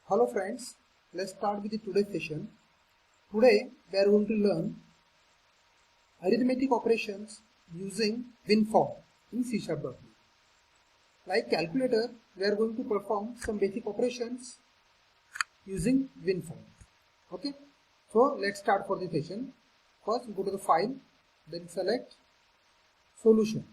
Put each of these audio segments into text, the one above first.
Hello friends, let's start with the today's session. Today we are going to learn arithmetic operations using WinForm in C#. Like calculator, we are going to perform some basic operations using WinForm. Okay, so let's start for the session. First go to the file, then select solution.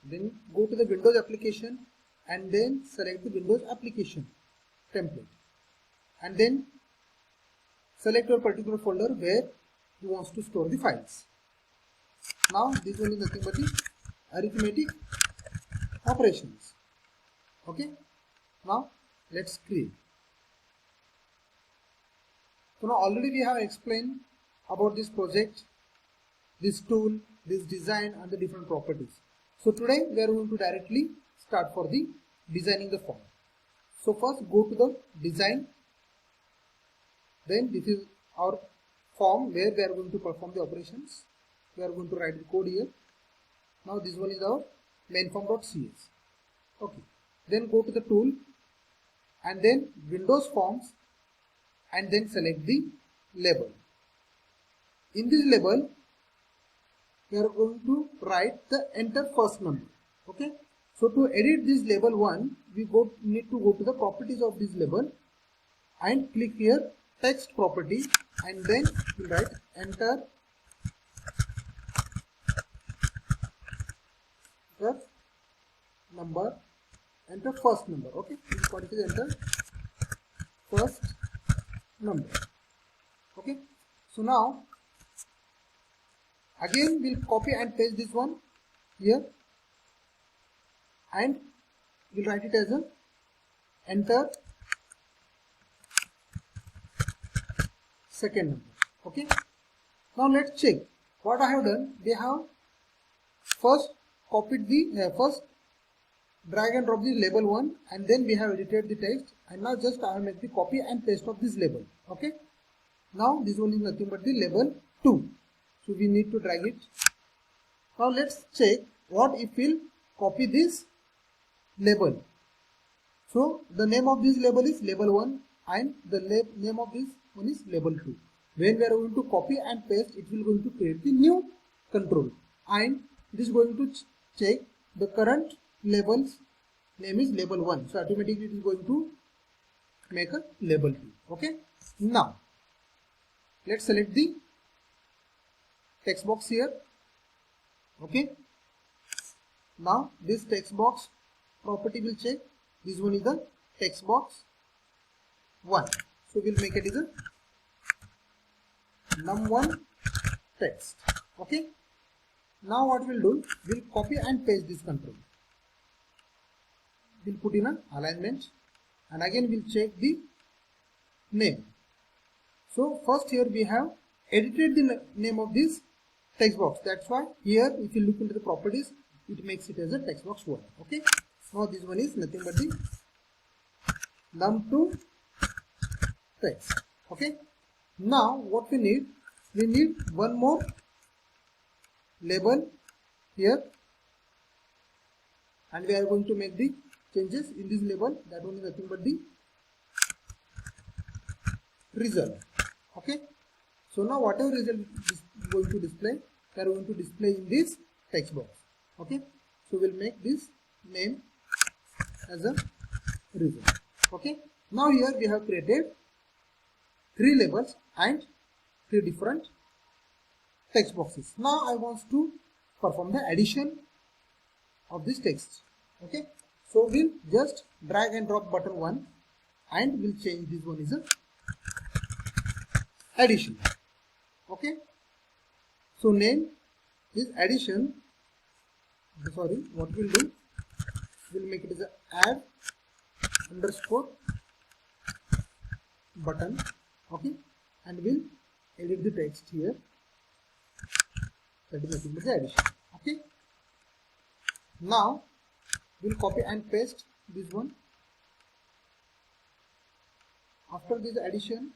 Then go to the Windows application and then select the Windows application template. And then select your particular folder where you want to store the files. Now this one is nothing but the arithmetic operations. Okay, now let's create. So now already we have explained about this project, this tool, this design and the different properties. So today we are going to directly start for the designing the form. So first go to the design. Then this is our form where we are going to perform the operations. We are going to write the code here. Now this one is our main form.cs. Okay. Then go to the tool and then Windows Forms and then select the label. In this label we are going to write the enter first number. Okay. So to edit this label 1, we need to go to the properties of this label and click here text property and then we'll write enter number, enter first number. Okay, what it is, enter first number. Okay, so now again we'll copy and paste this one here and we'll write it as a enter second number. Okay, now let's check what I have done. They have first copied the first drag and drop the label 1 and then we have edited the text, and now just I have made the copy and paste of this label. Okay, now this one is nothing but the label 2, so we need to drag it. Now let's check what if we'll copy this label. So the name of this label is label 1 and the name of this one is label 2. When we are going to copy and paste, it will going to create the new control and it is going to check the current label's name is label 1. So automatically it is going to make a label 2. Okay. Now let's select the text box here. Okay. Now this text box property will check. This one is the text box 1. So we'll make it as a num1 text. Okay. Now what we'll do, we'll copy and paste this control. We'll put in an alignment and again we'll check the name. So first here we have edited the name of this text box. That's why here if you look into the properties, it makes it as a text box 1. Okay. Now this one is nothing but the num2 text. Okay. Now what we need one more label here and we are going to make the changes in this label. That one is nothing but the result. Okay. So now whatever result is going to display, we are going to display in this text box. Okay. So we'll make this name as a result. Okay. Now here we have created 3 labels and 3 different text boxes. Now I want to perform the addition of this text. Okay. So we'll just drag and drop button 1 and we'll change this one is a addition. Okay. So name is addition. Sorry, what we'll do, we'll make it as a add underscore button. Okay, and we'll edit the text here. That is nothing but the addition. Okay. Now we'll copy and paste this one. After this addition,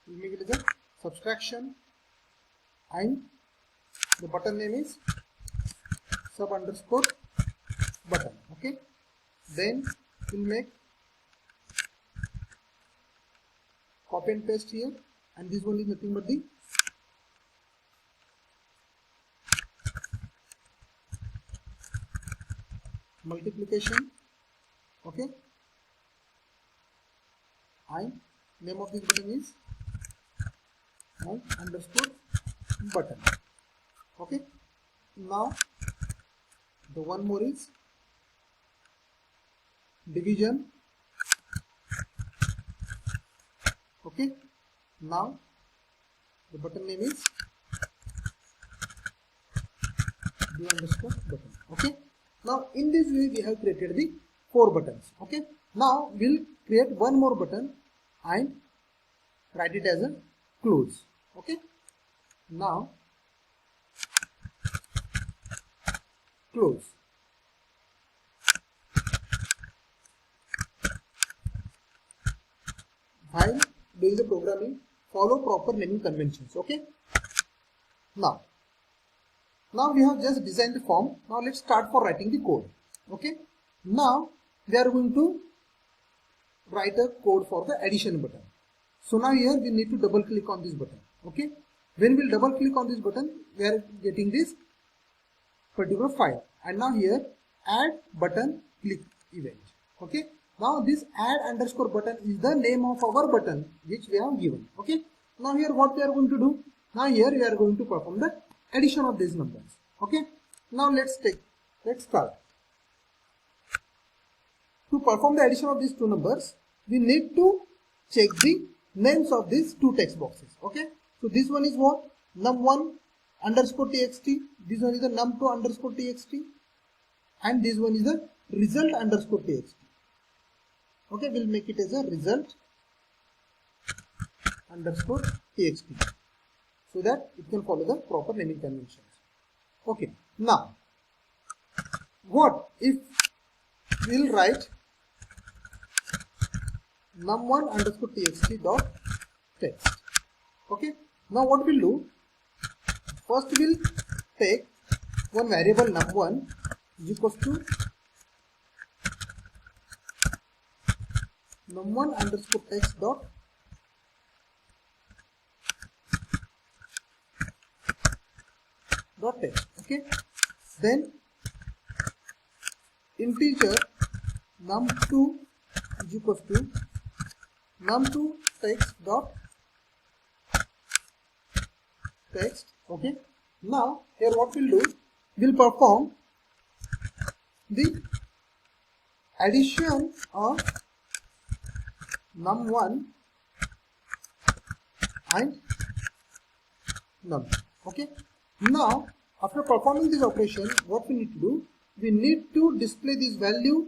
we'll make it as a subtraction and the button name is sub underscore button. Okay, then we'll make copy and paste here, and this one is nothing but the multiplication. Okay, and name of this button is my underscore button. Okay, now the one more is division. Okay, now the button name is the underscore button. Okay, now in this way we have created the 4 buttons. Okay, now we'll create one more button and write it as a close. Okay, now close. While doing the programming, follow proper naming conventions. Okay, now we have just designed the form. Now let's start for writing the code. Okay, now we are going to write a code for the addition button. So now here we need to double click on this button. Okay, when we'll double click on this button, we are getting this particular file, and now here add button click event. Okay, now this add underscore button is the name of our button which we have given. Okay, now here what we are going to do, now here we are going to perform the addition of these numbers. Okay, now let's start. To perform the addition of these two numbers, we need to check the names of these two text boxes. Okay, so this one is what? num1 underscore txt, this one is the num2 underscore txt, and this one is the result underscore txt. Okay, we'll make it as a result underscore txt so that it can follow the proper naming conventions. Okay, now what if we'll write num1 underscore txt dot text. Okay, now what we'll do, first we'll take one variable num1 is equals to num1 underscore text dot text. Okay, then integer num2 is equals to num2 text dot text. Okay, now here what we'll do, we'll perform the addition of num1 and num. Okay, now after performing this operation, what we need to do, we need to display this value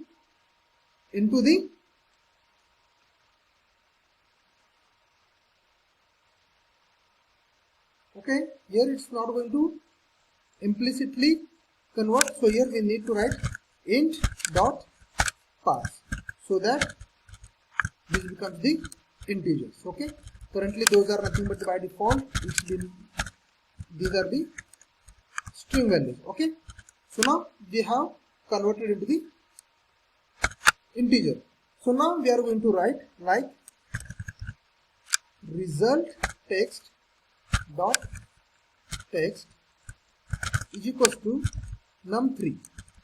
into the okay, here it's not going to implicitly convert, so here we need to write int dot parse so that this becomes the integers. Okay, currently those are nothing but by default these are the string values. Okay, so now we have converted into the integer. So now we are going to write like result text dot text is equals to num3,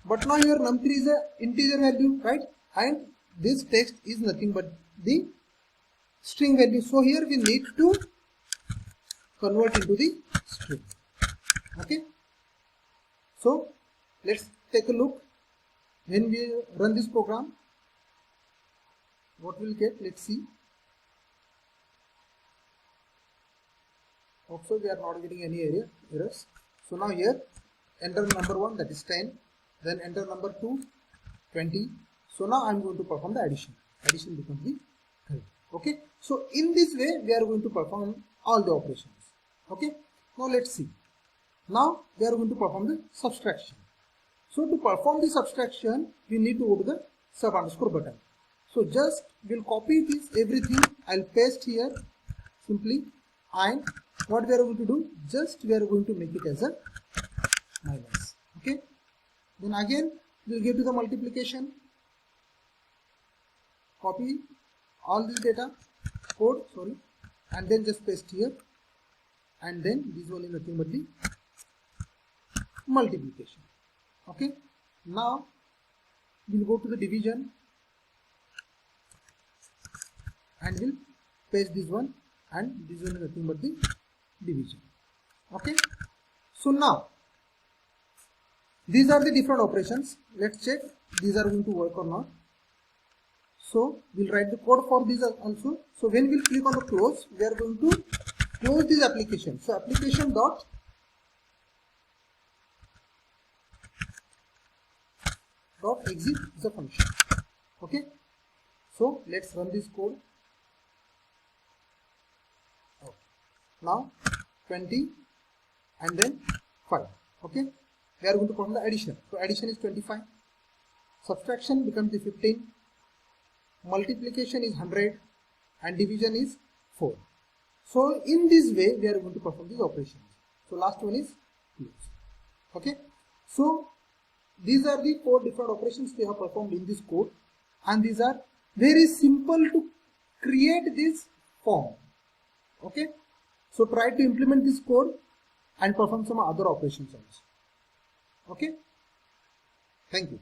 but now here num3 is a integer value, right, and this text is nothing but the string value, so here we need to convert into the string. Okay, so let's take a look. When we run this program, what we'll get, let's see. Also we are not getting any errors. So now here enter number 1, that is 10, then enter number 2, 20. So now I am going to perform the addition. Addition becomes the 30. Okay, so in this way we are going to perform all the operations. Okay, now let's see. Now we are going to perform the subtraction. So to perform the subtraction, we need to go to the sub underscore button. So just we'll copy this everything, I'll paste here simply, and what we are going to do, just we are going to make it as a minus. Okay, then again We'll go to the multiplication, copy all this data code, and then just paste here, and then this one is nothing but the multiplication. Okay, now we'll go to the division and we'll paste this one, and this one is nothing but the division. Okay, so now these are the different operations. Let's check these are going to work or not. So we'll write the code for these also. So when we'll click on the close, we are going to close this application. So application dot exit is a function. Okay, so let's run this code. Now 20 and then 5. Okay, we are going to perform the addition. So addition is 25, subtraction becomes the 15, multiplication is 100, and division is 4. So in this way we are going to perform these operations. So last one is close. Okay, so these are the 4 different operations we have performed in this code, and these are very simple to create this form. Okay, so try to implement this code and perform some other operations also. Okay, thank you.